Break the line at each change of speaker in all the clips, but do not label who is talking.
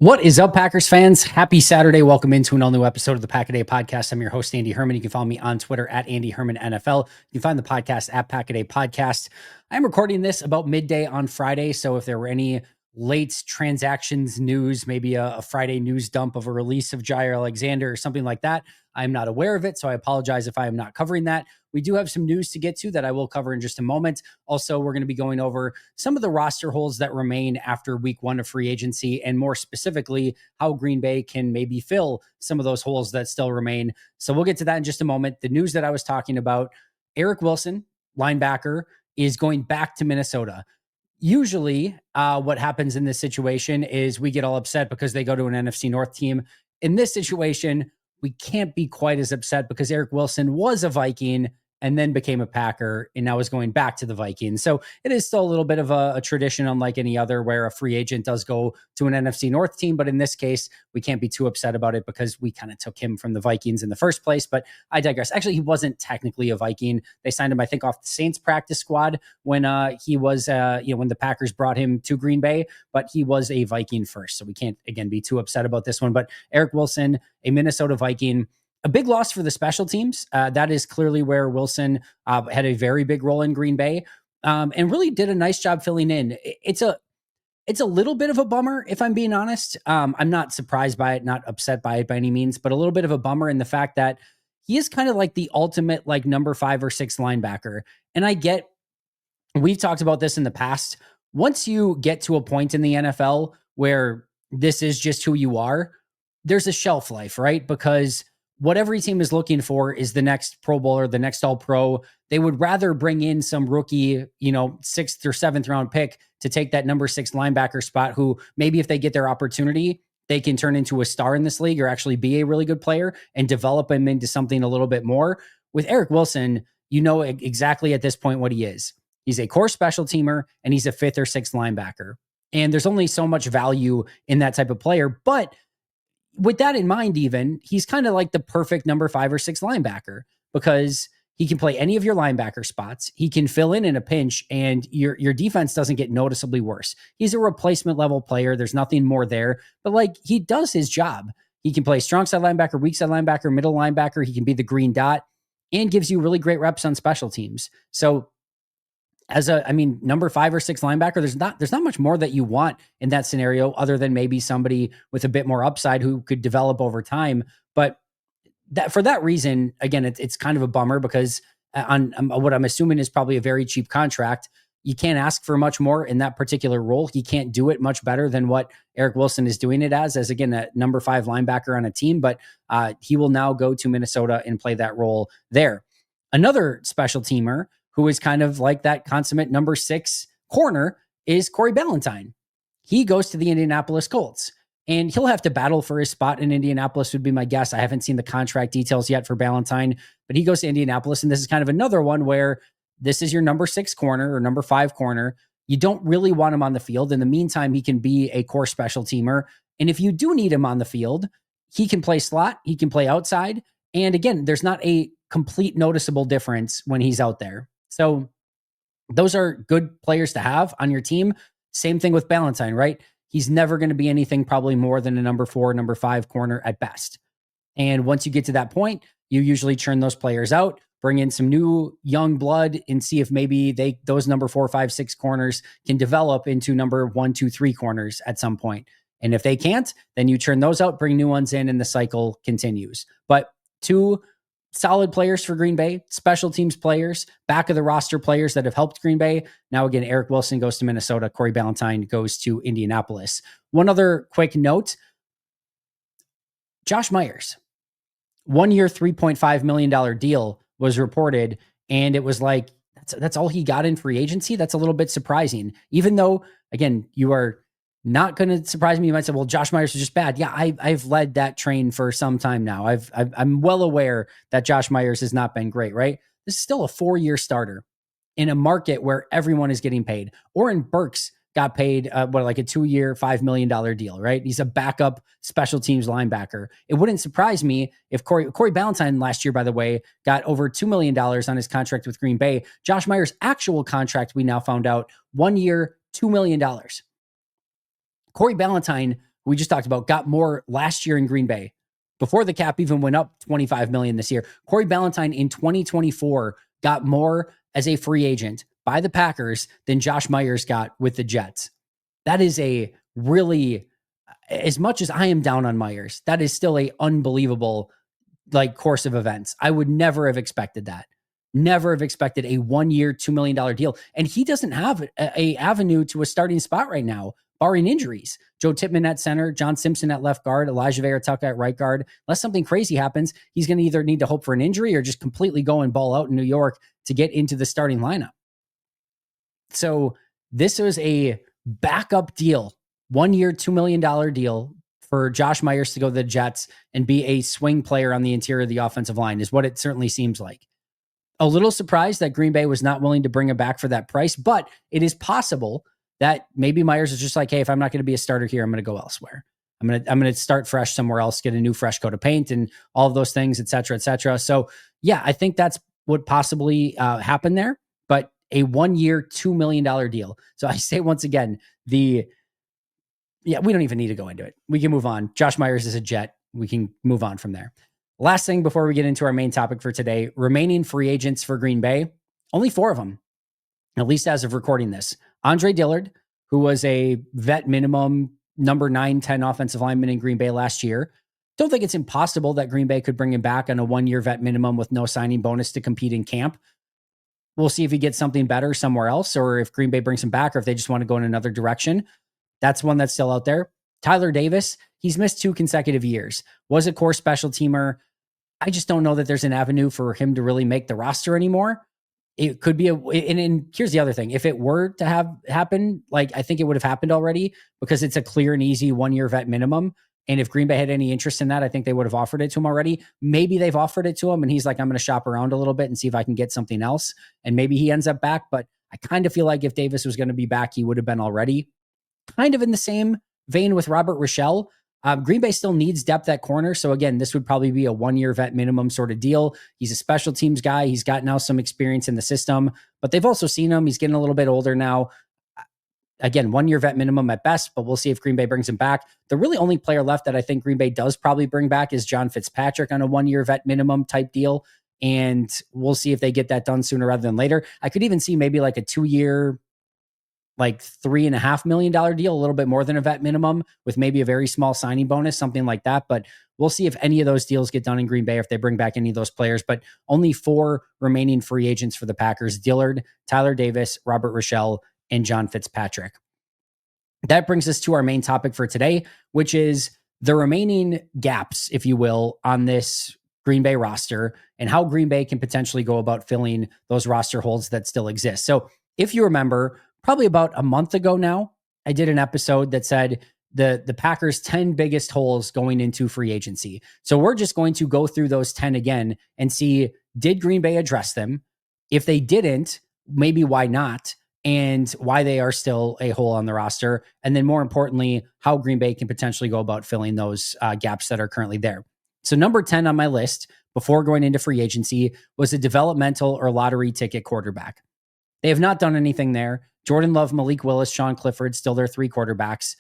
What is up, Packers fans? Happy Saturday. Welcome into an all-new episode of the Pack a Day podcast. I'm your host, Andy Herman. You can follow me on Twitter at Andy Herman NFL. You can find the podcast at Pack a Day Podcast. I'm recording this about midday on Friday, so if there were any late transactions news, maybe a Friday news dump of a release of Jair Alexander or something like that, I'm not aware of it, so I apologize if I am not covering that. We do have some news to get to that I will cover in just a moment. Also, we're going to be going over some of the roster holes that remain after week one of free agency, and more specifically, how Green Bay can maybe fill some of those holes that still remain. So we'll get to that in just a moment. The news that I was talking about, Eric Wilson, linebacker, is going back to Minnesota. Usually, what happens in this situation is we get all upset because they go to an NFC North team. In this situation, we can't be quite as upset because Eric Wilson was a Viking and then became a Packer and now is going back to the Vikings. So it is still a little bit of a tradition, unlike any other, where a free agent does go to an NFC North team. But in this case, we can't be too upset about it because we kind of took him from the Vikings in the first place. But I digress. Actually, he wasn't technically a Viking. They signed him, I think, off the Saints practice squad when he was, when the Packers brought him to Green Bay, but he was a Viking first. So we can't, again, be too upset about this one. But Eric Wilson, a Minnesota Viking, a big loss for the special teams. That is clearly where Wilson had a very big role in Green Bay, and really did a nice job filling in. It's a little bit of a bummer, if I'm being honest. I'm not surprised by it, not upset by it by any means, but a little bit of a bummer in the fact that he is kind of like the ultimate like number 5 or 6 linebacker. And we've talked about this in the past. Once you get to a point in the NFL where this is just who you are, there's a shelf life, right? Because what every team is looking for is the next Pro Bowler, the next All Pro. They would rather bring in some rookie, 6th or 7th round pick to take that number 6 linebacker spot, who maybe if they get their opportunity, they can turn into a star in this league or actually be a really good player and develop him into something a little bit more. With Eric Wilson, you know exactly at this point what he is. He's a core special teamer and he's a 5th or 6th linebacker. And there's only so much value in that type of player. But with that in mind, even, he's kind of like the perfect number 5 or 6 linebacker because he can play any of your linebacker spots. He can fill in a pinch and your defense doesn't get noticeably worse. He's a replacement level player. There's nothing more there, but like he does his job. He can play strong side linebacker, weak side linebacker, middle linebacker. He can be the green dot and gives you really great reps on special teams. So number 5 or 6 linebacker, there's not much more that you want in that scenario other than maybe somebody with a bit more upside who could develop over time. But that for that reason, again, it's kind of a bummer because on what I'm assuming is probably a very cheap contract, you can't ask for much more in that particular role. He can't do it much better than what Eric Wilson is doing it as again, a number 5 linebacker on a team, but he will now go to Minnesota and play that role there. Another special teamer who is kind of like that consummate number 6 corner is Corey Ballantyne. He goes to the Indianapolis Colts and he'll have to battle for his spot in Indianapolis would be my guess. I haven't seen the contract details yet for Ballantyne, but he goes to Indianapolis. And this is kind of another one where this is your number 6 corner or number 5 corner. You don't really want him on the field. In the meantime, he can be a core special teamer. And if you do need him on the field, he can play slot, he can play outside. And again, there's not a complete noticeable difference when he's out there. So those are good players to have on your team. Same thing with Ballantyne, right? He's never going to be anything probably more than a number 4, number 5 corner at best. And once you get to that point, you usually churn those players out, bring in some new young blood and see if maybe those number 4, 5, 6 corners can develop into number 1, 2, 3 corners at some point. And if they can't, then you churn those out, bring new ones in, and the cycle continues. But 2 solid players for Green Bay, special teams players, back of the roster players that have helped Green Bay. Now, again, Eric Wilson goes to Minnesota. Corey Ballantyne goes to Indianapolis. One other quick note, Josh Myers, 1 year, $3.5 million deal was reported. And it was like, that's all he got in free agency. That's a little bit surprising, even though, again, you are not going to surprise me. You might say, well, Josh Myers was just bad. Yeah, I've led that train for some time now. I'm well aware that Josh Myers has not been great, right? This is still a 4-year starter in a market where everyone is getting paid. Oren Burks got paid, like a 2-year, $5 million deal, right? He's a backup special teams linebacker. It wouldn't surprise me if Corey Ballantyne last year, by the way, got over $2 million on his contract with Green Bay. Josh Myers' actual contract, we now found out, 1 year, $2 million. Corey Ballantyne we just talked about, got more last year in Green Bay before the cap even went up 25 million this year. Corey Ballantyne in 2024 got more as a free agent by the Packers than Josh Myers got with the Jets. That is a really, as much as I am down on Myers, that is still a unbelievable course of events. I would never have expected that. Never have expected a 1 year, $2 million deal. And he doesn't have a avenue to a starting spot right now, barring injuries. Joe Tippmann at center, John Simpson at left guard, Elijah Vera Tucker at right guard. Unless something crazy happens, he's going to either need to hope for an injury or just completely go and ball out in New York to get into the starting lineup. So this was a backup deal, 1 year, $2 million deal for Josh Myers to go to the Jets and be a swing player on the interior of the offensive line is what it certainly seems like. A little surprised that Green Bay was not willing to bring him back for that price, but it is possible that maybe Myers is just like, hey, if I'm not going to be a starter here, I'm going to go elsewhere. I'm going to start fresh somewhere else, get a new fresh coat of paint and all of those things, et cetera, et cetera. So yeah, I think that's what possibly happened there, but a 1 year, $2 million deal. So I say once again, we don't even need to go into it. We can move on. Josh Myers is a Jet. We can move on from there. Last thing before we get into our main topic for today, remaining free agents for Green Bay, only 4 of them, at least as of recording this. Andre Dillard, who was a vet minimum number 9-10 offensive lineman in Green Bay last year. Don't think it's impossible that Green Bay could bring him back on a 1 year vet minimum with no signing bonus to compete in camp. We'll see if he gets something better somewhere else, or if Green Bay brings him back, or if they just want to go in another direction. That's one that's still out there. Tyler Davis, he's missed 2 consecutive years. Was a core special teamer. I just don't know that there's an avenue for him to really make the roster anymore. It could be and here's the other thing. If it were to have happened, I think it would have happened already because it's a clear and easy 1 year vet minimum. And if Green Bay had any interest in that, I think they would have offered it to him already. Maybe they've offered it to him and he's like, I'm going to shop around a little bit and see if I can get something else. And maybe he ends up back. But I kind of feel like if Davis was going to be back, he would have been already. Kind of in the same vein with Robert Rochelle. Green Bay still needs depth at corner. So again, this would probably be a 1 year vet minimum sort of deal. He's a special teams guy. He's got now some experience in the system, but they've also seen him. He's getting a little bit older now. Again, 1 year vet minimum at best, but we'll see if Green Bay brings him back. The really only player left that I think Green Bay does probably bring back is John Fitzpatrick on a 1 year vet minimum type deal. And we'll see if they get that done sooner rather than later. I could even see maybe like a 2 year, $3.5 million deal, a little bit more than a vet minimum with maybe a very small signing bonus, something like that. But we'll see if any of those deals get done in Green Bay, if they bring back any of those players. But only 4 remaining free agents for the Packers: Dillard, Tyler Davis, Robert Rochelle, and John Fitzpatrick. That brings us to our main topic for today, which is the remaining gaps, if you will, on this Green Bay roster and how Green Bay can potentially go about filling those roster holes that still exist. So if you remember, probably about a month ago now, I did an episode that said the Packers' 10 biggest holes going into free agency. So we're just going to go through those 10 again and see, did Green Bay address them? If they didn't, maybe why not? And why they are still a hole on the roster. And then more importantly, how Green Bay can potentially go about filling those gaps that are currently there. So number 10 on my list before going into free agency was a developmental or lottery ticket quarterback. They have not done anything there. Jordan Love, Malik Willis, Sean Clifford, still their 3 quarterbacks.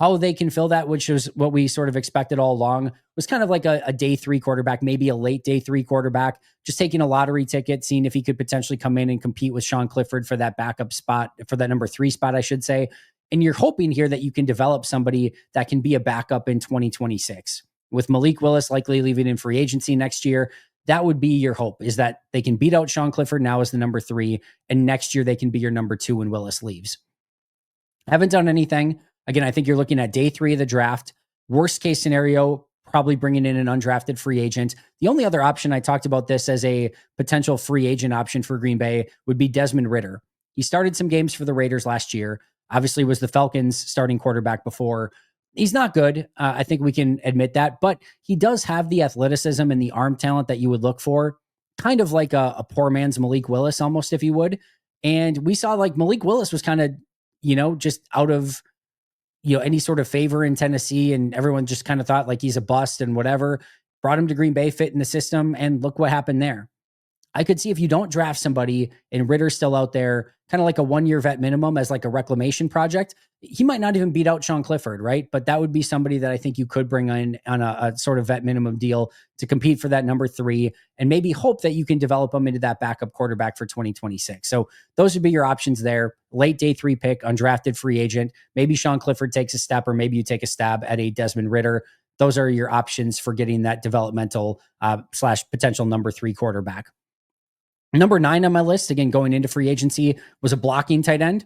How they can fill that, which was what we sort of expected all along, was kind of like a day 3 quarterback, maybe a late day 3 quarterback, just taking a lottery ticket, seeing if he could potentially come in and compete with Sean Clifford for that backup spot, for that number 3 spot, I should say. And you're hoping here that you can develop somebody that can be a backup in 2026. With Malik Willis likely leaving in free agency next year, that would be your hope, is that they can beat out Sean Clifford now as the number 3, and next year they can be your number 2 when Willis leaves. Haven't done anything. Again, I think you're looking at day 3 of the draft. Worst case scenario, probably bringing in an undrafted free agent. The only other option, I talked about this as a potential free agent option for Green Bay, would be Desmond Ridder. He started some games for the Raiders last year. Obviously was the Falcons' starting quarterback before. He's not good. I think we can admit that, but he does have the athleticism and the arm talent that you would look for, kind of like a poor man's Malik Willis, almost, if you would. And we saw Malik Willis was kind of, just out of, any sort of favor in Tennessee, and everyone just kind of thought he's a bust and whatever. Brought him to Green Bay, fit in the system, and look what happened there. I could see if you don't draft somebody and Ritter's still out there, kind of like a 1 year vet minimum as like a reclamation project, he might not even beat out Sean Clifford, right? But that would be somebody that I think you could bring in on a sort of vet minimum deal to compete for that number 3 and maybe hope that you can develop them into that backup quarterback for 2026. So those would be your options there. Late day 3 pick, undrafted free agent. Maybe Sean Clifford takes a step, or maybe you take a stab at a Desmond Ritter. Those are your options for getting that developmental slash potential number 3 quarterback. Number 9 on my list, again, going into free agency, was a blocking tight end.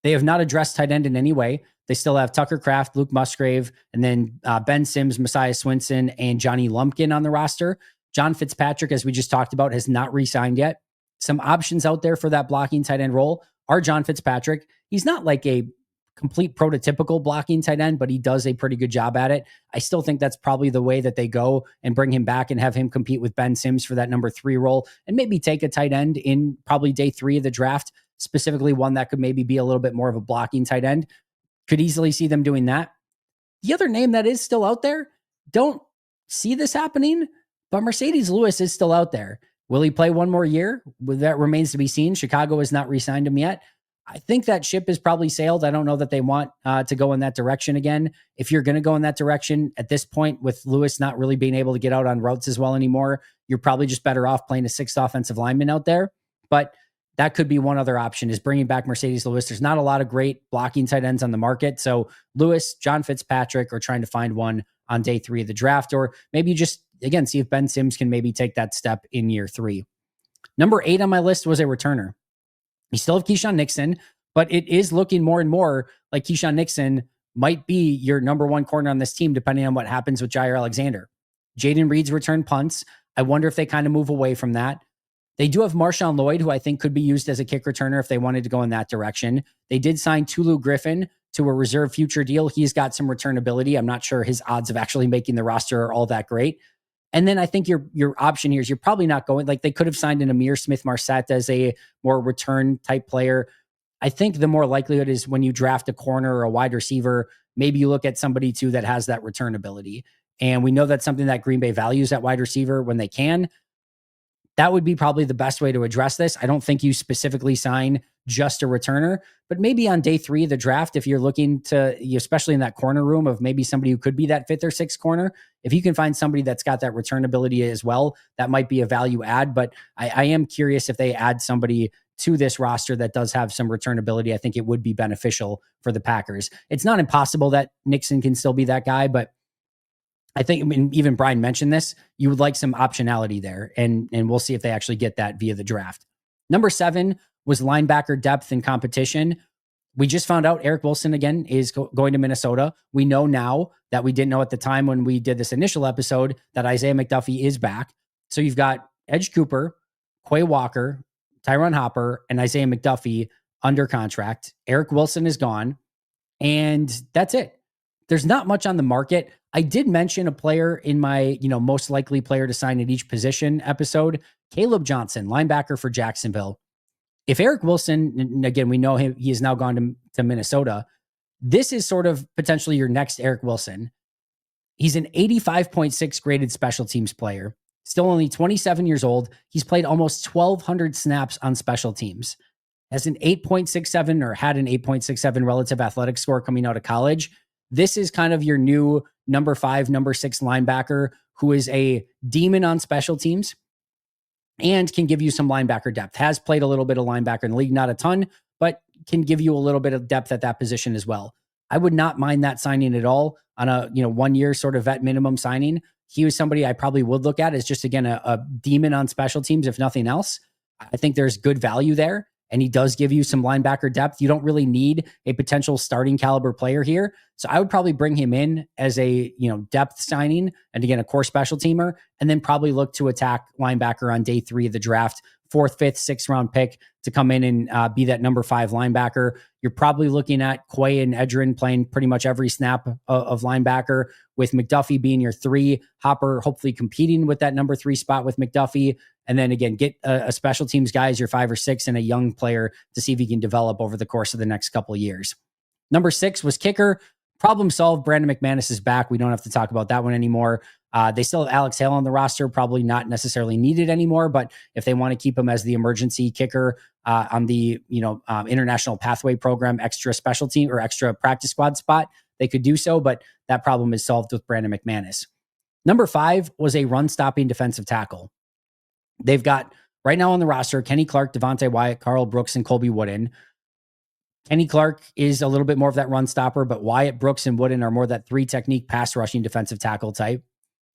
They have not addressed tight end in any way. They still have Tucker Kraft, Luke Musgrave, and then Ben Sims, Messiah Swinson, and Johnny Lumpkin on the roster. John Fitzpatrick, as we just talked about, has not re-signed yet. Some options out there for that blocking tight end role are John Fitzpatrick. He's not like a complete prototypical blocking tight end, but he does a pretty good job at it. I still think that's probably the way that they go and bring him back and have him compete with Ben Sims for that number 3 role, and maybe take a tight end in probably day 3 of the draft, specifically one that could maybe be a little bit more of a blocking tight end. Could easily see them doing that. The other name that is still out there, don't see this happening, but Mercedes Lewis is still out there. Will he play one more year? Well, that remains to be seen. Chicago has not re-signed him yet. I think that ship is probably sailed. I don't know that they want to go in that direction again. If you're going to go in that direction at this point, with Lewis not really being able to get out on routes as well anymore, you're probably just better off playing a 6th offensive lineman out there. But that could be one other option, is bringing back Mercedes Lewis. There's not a lot of great blocking tight ends on the market. So Lewis, John Fitzpatrick, or trying to find one on day 3 of the draft, or maybe just, again, see if Ben Sims can maybe take that step in year 3. Number 8 on my list was a returner. You still have Keyshawn Nixon, but it is looking more and more like Keyshawn Nixon might be your number 1 corner on this team, depending on what happens with Jair Alexander. Jaden Reed's return punts. I wonder if they kind of move away from that. They do have Marshawn Lloyd, who I think could be used as a kick returner if they wanted to go in that direction. They did sign Tulu Griffin to a reserve future deal. He's got some returnability. I'm not sure his odds of actually making the roster are all that great. And then I think your option here is you're probably not going, like they could have signed an Amir Smith-Marset as a more return type player. I think the more likelihood is when you draft a corner or a wide receiver, maybe you look at somebody too that has that return ability. And we know that's something that Green Bay values at wide receiver when they can. That would be probably the best way to address this. I don't think you specifically sign just a returner, but maybe on day 3 of the draft, if you're looking to, especially in that corner room of maybe somebody who could be that 5th or 6th corner, if you can find somebody that's got that return ability as well, that might be a value add. But I am curious if they add somebody to this roster that does have some return ability. I think it would be beneficial for the Packers. It's not impossible that Nixon can still be that guy, but I think, I mean, even Brian mentioned this, you would like some optionality there, and we'll see if they actually get that via the draft. Number 7 was linebacker depth and competition. We just found out Eric Wilson again is going to Minnesota. We know now that we didn't know at the time when we did this initial episode that Isaiah McDuffie is back. So you've got Edge Cooper, Quay Walker, Tyron Hopper, and Isaiah McDuffie under contract. Eric Wilson is gone, and that's it. There's not much on the market. I did mention a player in my, most likely player to sign at each position episode, Caleb Johnson, linebacker for Jacksonville. If Eric Wilson, and again, we know he has now gone to Minnesota, this is sort of potentially your next Eric Wilson. He's an 85.6 graded special teams player, still only 27 years old. He's played almost 1,200 snaps on special teams, has an 8.67 or had an 8.67 relative athletic score coming out of college. This is kind of your new number 5, number 6 linebacker who is a demon on special teams and can give you some linebacker depth. Has played a little bit of linebacker in the league, not a ton, but can give you a little bit of depth at that position as well. I would not mind that signing at all on a 1 year sort of vet minimum signing. He was somebody I probably would look at as just, again, a demon on special teams, if nothing else. I think there's good value there, and he does give you some linebacker depth. You don't really need a potential starting caliber player here. So I would probably bring him in as a, depth signing, and again, a core special teamer, and then probably look to attack linebacker on day 3 of the draft, 4th, 5th, 6th round pick to come in and be that number 5 linebacker. You're probably looking at Quay and Edgerrin playing pretty much every snap of linebacker, with McDuffie being your 3, Hopper hopefully competing with that number 3 spot with McDuffie. And then again, get a special teams guy as your 5 or 6 and a young player to see if he can develop over the course of the next couple of years. Number 6 was kicker. Problem solved. Brandon McManus is back. We don't have to talk about that one anymore. They still have Alex Hale on the roster, probably not necessarily needed anymore, but if they want to keep him as the emergency kicker on the international pathway program, extra special team or extra practice squad spot, they could do so, but that problem is solved with Brandon McManus. Number 5 was a run-stopping defensive tackle. They've got right now on the roster Kenny Clark, Devontae Wyatt, Carl Brooks, and Colby Wooden. Kenny Clark is a little bit more of that run stopper, but Wyatt, Brooks, and Wooden are more that 3-technique pass rushing defensive tackle type.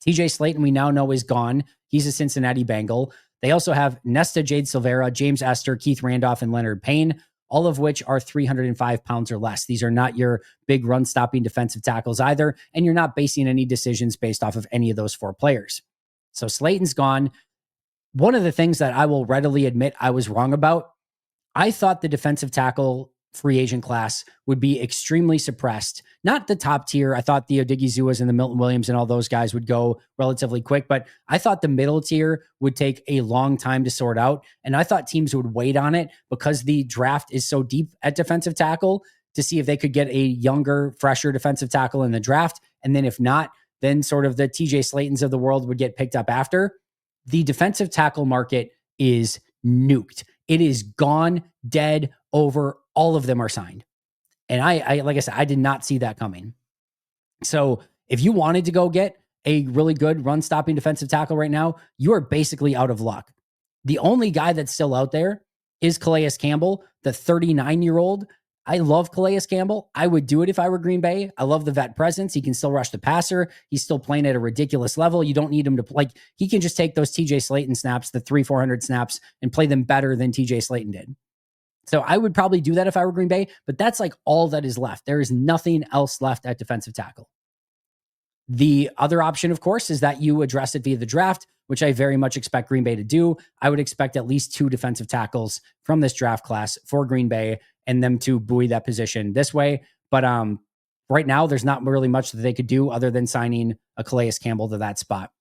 TJ Slayton, we now know, is gone. He's a Cincinnati Bengal. They also have Nesta Jade Silvera, James Esther, Keith Randolph, and Leonard Payne, all of which are 305 pounds or less. These are not your big run-stopping defensive tackles either, and you're not basing any decisions based off of any of those 4 players. So Slayton's gone. One of the things that I will readily admit I was wrong about, I thought the defensive tackle free agent class would be extremely suppressed. Not the top tier. I thought the Odighizuwas and the Milton Williams and all those guys would go relatively quick, but I thought the middle tier would take a long time to sort out. And I thought teams would wait on it because the draft is so deep at defensive tackle to see if they could get a younger, fresher defensive tackle in the draft. And then if not, then sort of the TJ Slaytons of the world would get picked up after. The defensive tackle market is nuked. It is gone, dead, over. All of them are signed. And I like I said, I did not see that coming. So if you wanted to go get a really good run-stopping defensive tackle right now, you are basically out of luck. The only guy that's still out there is Calais Campbell, the 39-year-old. I love Calais Campbell. I would do it if I were Green Bay. I love the vet presence. He can still rush the passer. He's still playing at a ridiculous level. You don't need him to he can just take those TJ Slayton snaps, the 300-400 snaps, and play them better than TJ Slayton did. So I would probably do that if I were Green Bay, but that's like all that is left. There is nothing else left at defensive tackle. The other option, of course, is that you address it via the draft, which I very much expect Green Bay to do. I would expect at least 2 defensive tackles from this draft class for Green Bay and them to buoy that position this way. But right now, there's not really much that they could do other than signing a Calais Campbell to that spot.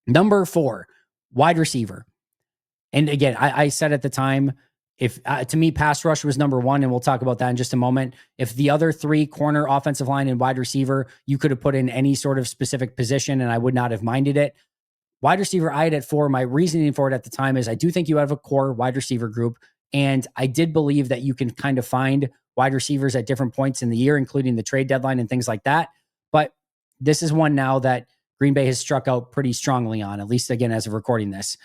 Number 4, wide receiver. And again, I said at the time, if to me, pass rush was number 1, and we'll talk about that in just a moment. If the other 3, corner, offensive line, and wide receiver, you could have put in any sort of specific position, and I would not have minded it. Wide receiver, I had at 4. My reasoning for it at the time is I do think you have a core wide receiver group, and I did believe that you can kind of find wide receivers at different points in the year, including the trade deadline and things like that. But this is one now that Green Bay has struck out pretty strongly on, at least again as of recording this.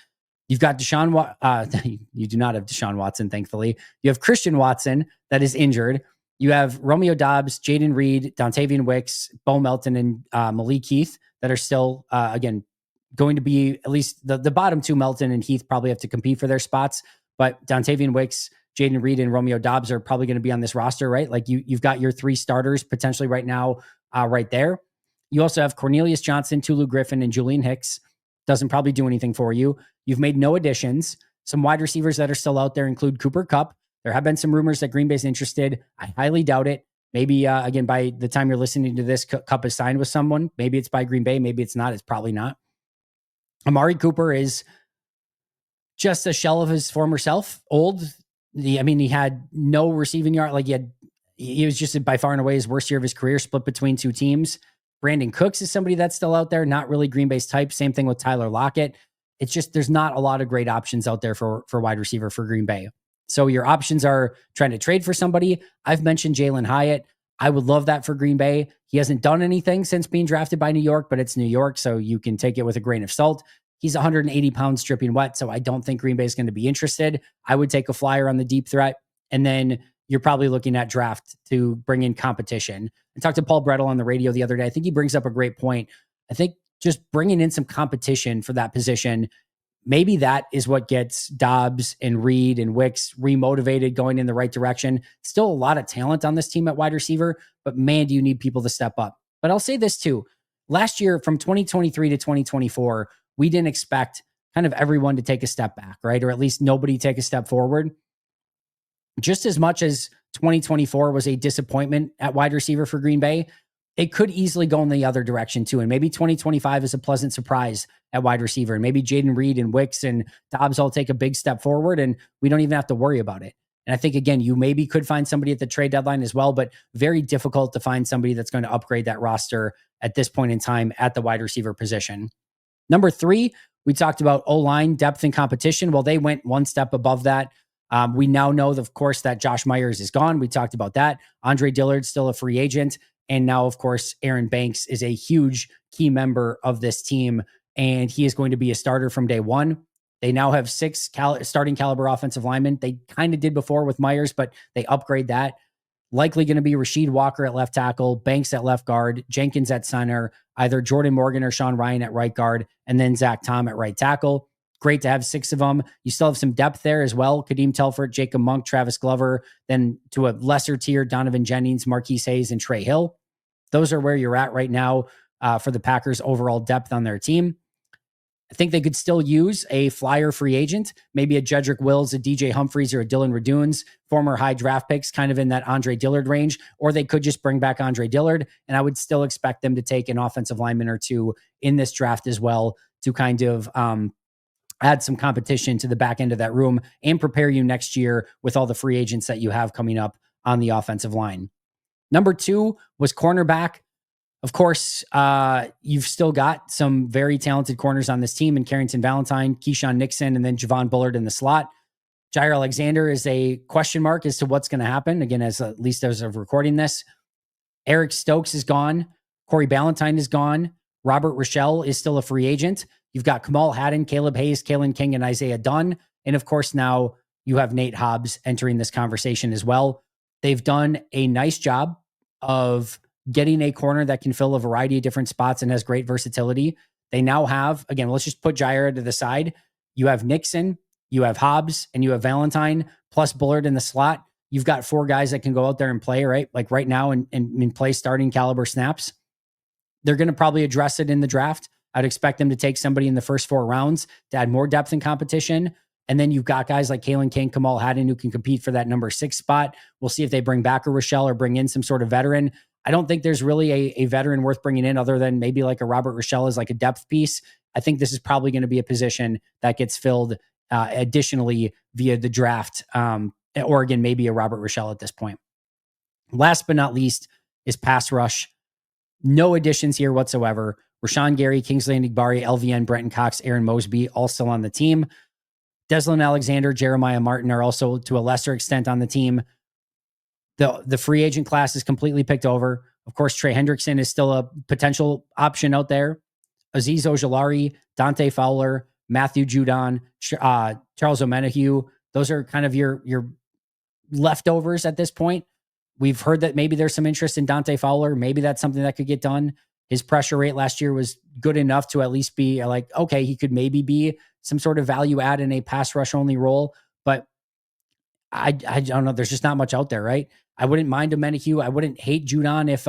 You've got you do not have Deshaun Watson, thankfully. You have Christian Watson that is injured. You have Romeo Doubs, Jaden Reed, Dontavian Wicks, Bo Melton, and Malik Heath that are still, again, going to be at least the bottom 2, Melton and Heath, probably have to compete for their spots. But Dontavian Wicks, Jaden Reed, and Romeo Doubs are probably going to be on this roster, right? Like you've got your 3 starters potentially right now, right there. You also have Cornelius Johnson, Tulu Griffin, and Julian Hicks. Doesn't probably do anything for you. You've made no additions. Some wide receivers that are still out there include Cooper Kupp. There have been some rumors that Green Bay's interested. I highly doubt it. Maybe, again, by the time you're listening to this, Kupp is signed with someone. Maybe it's by Green Bay. Maybe it's not. It's probably not. Amari Cooper is just a shell of his former self. Old. He had no receiving yard. He was just by far and away his worst year of his career, split between 2 teams. Brandon Cooks is somebody that's still out there, not really Green Bay's type. Same thing with Tyler Lockett. It's just there's not a lot of great options out there for wide receiver for Green Bay. So your options are trying to trade for somebody. I've mentioned Jalen Hyatt. I would love that for Green Bay. He hasn't done anything since being drafted by New York, but it's New York, so you can take it with a grain of salt. He's 180 pounds dripping wet, so I don't think Green Bay is going to be interested. I would take a flyer on the deep threat, and then you're probably looking at draft to bring in competition. I talked to Paul Brettel on the radio the other day. I think he brings up a great point. I think just bringing in some competition for that position, maybe that is what gets Doubs and Reed and Wicks remotivated, going in the right direction. Still a lot of talent on this team at wide receiver, but man, do you need people to step up. But I'll say this too. Last year, from 2023 to 2024, we didn't expect kind of everyone to take a step back, right? Or at least nobody take a step forward. Just as much as 2024 was a disappointment at wide receiver for Green Bay, it could easily go in the other direction too. And maybe 2025 is a pleasant surprise at wide receiver. And maybe Jaden Reed and Wicks and Doubs all take a big step forward and we don't even have to worry about it. And I think, again, you maybe could find somebody at the trade deadline as well, but very difficult to find somebody that's going to upgrade that roster at this point in time at the wide receiver position. Number three, we talked about O-line depth and competition. Well, they went one step above that. We now know, of course, that Josh Myers is gone. We talked about that. Andre Dillard's still a free agent. And now, of course, Aaron Banks is a huge key member of this team, and he is going to be a starter from day one. They now have six starting caliber offensive linemen. They kind of did before with Myers, but they upgrade that. Likely going to be Rasheed Walker at left tackle, Banks at left guard, Jenkins at center, either Jordan Morgan or Sean Ryan at right guard, and then Zach Tom at right tackle. Great to have six of them. You still have some depth there as well. Kadeem Telford, Jacob Monk, Travis Glover, then to a lesser tier, Donovan Jennings, Marquise Hayes, and Trey Hill. Those are where you're at right now for the Packers' overall depth on their team. I think they could still use a flyer free agent, maybe a Jedrick Wills, a DJ Humphreys, or a Dylan Radunes, former high draft picks, kind of in that Andre Dillard range, or they could just bring back Andre Dillard. And I would still expect them to take an offensive lineman or two in this draft as well to kind of add some competition to the back end of that room and prepare you next year with all the free agents that you have coming up on the offensive line. Number two was cornerback. Of course, you've still got some very talented corners on this team in Carrington Valentine, Keyshawn Nixon, and then Javon Bullard in the slot. Jair Alexander is a question mark as to what's going to happen. Again, at least as of recording this, Eric Stokes is gone. Corey Ballantyne is gone. Robert Rochelle is still a free agent. You've got Kamal Haddon, Caleb Hayes, Kalen King, and Isaiah Dunn. And of course, now you have Nate Hobbs entering this conversation as well. They've done a nice job of getting a corner that can fill a variety of different spots and has great versatility. They now have, again, let's just put Jair to the side. You have Nixon, you have Hobbs, and you have Valentine, plus Bullard in the slot. You've got four guys that can go out there and play, right? Like right now and play starting caliber snaps. They're going to probably address it in the draft. I'd expect them to take somebody in the first 4 rounds to add more depth and competition. And then you've got guys like Kalen King, Kamal Haddon, who can compete for that number 6 spot. We'll see if they bring back a Rochelle or bring in some sort of veteran. I don't think there's really a veteran worth bringing in other than maybe like a Robert Rochelle as like a depth piece. I think this is probably going to be a position that gets filled additionally via the draft. Or again, maybe a Robert Rochelle at this point. Last but not least is pass rush. No additions here whatsoever. Rashawn Gary, Kingsley Enagbare, LVN, Brenton Cox, Aaron Mosby, all still on the team. Deslin Alexander, Jeremiah Martin are also to a lesser extent on the team. The free agent class is completely picked over. Of course, Trey Hendrickson is still a potential option out there. Azeez Ojulari, Dante Fowler, Matthew Judon, Charles O'Menahue. Those are kind of your leftovers at this point. We've heard that maybe there's some interest in Dante Fowler. Maybe that's something that could get done. His pressure rate last year was good enough to at least be like, okay, he could maybe be some sort of value add in a pass rush only role. But I don't know. There's just not much out there, right? I wouldn't mind a Menahue. I wouldn't hate Judon if,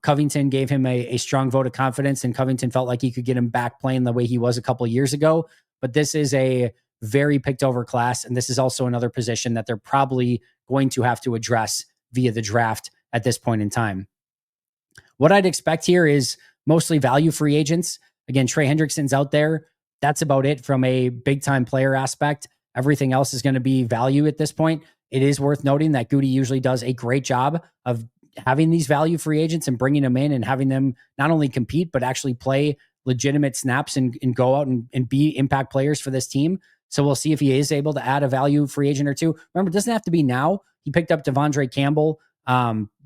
Covington gave him a strong vote of confidence and Covington felt like he could get him back playing the way he was a couple of years ago. But this is a very picked over class. And this is also another position that they're probably going to have to address via the draft at this point in time. What I'd expect here is mostly value free agents. Again, Trey Hendrickson's out there. That's about it from a big time player aspect. Everything else is going to be value at this point. It is worth noting that Goody usually does a great job of having these value free agents and bringing them in and having them not only compete, but actually play legitimate snaps and go out and be impact players for this team. So we'll see if he is able to add a value free agent or two. Remember, it doesn't have to be now. He picked up Devondre Campbell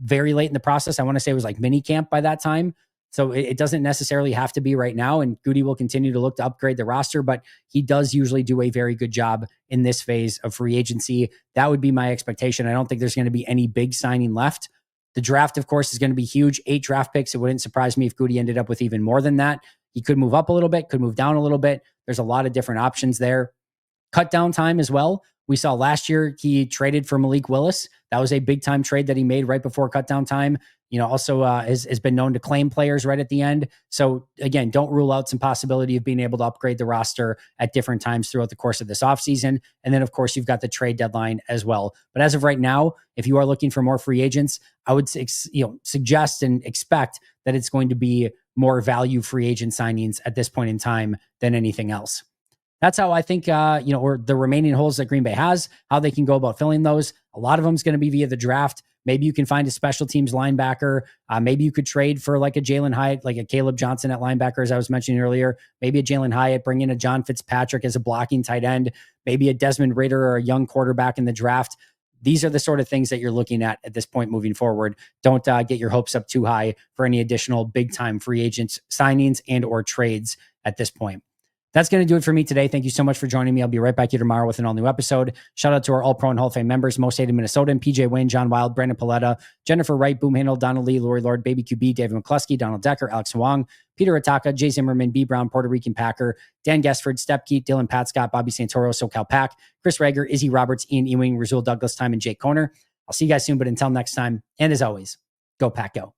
very late in the process. I want to say it was like mini camp by that time. So it doesn't necessarily have to be right now. And Goody will continue to look to upgrade the roster, but he does usually do a very good job in this phase of free agency. That would be my expectation. I don't think there's going to be any big signing left. The draft, of course, is going to be huge. 8 draft picks. It wouldn't surprise me if Goody ended up with even more than that. He could move up a little bit, could move down a little bit. There's a lot of different options there. Cut down time as well. We saw last year he traded for Malik Willis. That was a big time trade that he made right before cut down time. Also has been known to claim players right at the end. So again, don't rule out some possibility of being able to upgrade the roster at different times throughout the course of this offseason. And then of course you've got the trade deadline as well. But as of right now, if you are looking for more free agents, I would suggest and expect that it's going to be more value free agent signings at this point in time than anything else. That's how I think, or the remaining holes that Green Bay has, how they can go about filling those. A lot of them is going to be via the draft. Maybe you can find a special teams linebacker. Maybe you could trade for like a Jalen Hyatt, like a Caleb Johnson at linebacker, as I was mentioning earlier. Maybe a Jalen Hyatt, bring in a John Fitzpatrick as a blocking tight end. Maybe a Desmond Ridder or a young quarterback in the draft. These are the sort of things that you're looking at this point moving forward. Don't get your hopes up too high for any additional big time free agents signings and or trades at this point. That's going to do it for me today. Thank you so much for joining me. I'll be right back here tomorrow with an all new episode. Shout out to our All Pro and Hall of Fame members, Most Hated Minnesota, PJ Wayne, John Wild, Brandon Paletta, Jennifer Wright, Boom Handle, Donald Lee, Lori Lord, Baby QB, David McCluskey, Donald Decker, Alex Wong, Peter Ataka, Jay Zimmerman, B Brown, Puerto Rican Packer, Dan Guestford, Step Keat, Dylan Pat Scott, Bobby Santoro, SoCal Pack, Chris Rager, Izzy Roberts, Ian Ewing, Razul Douglas Time, and Jake Conner. I'll see you guys soon, but until next time, and as always, go Pack Go.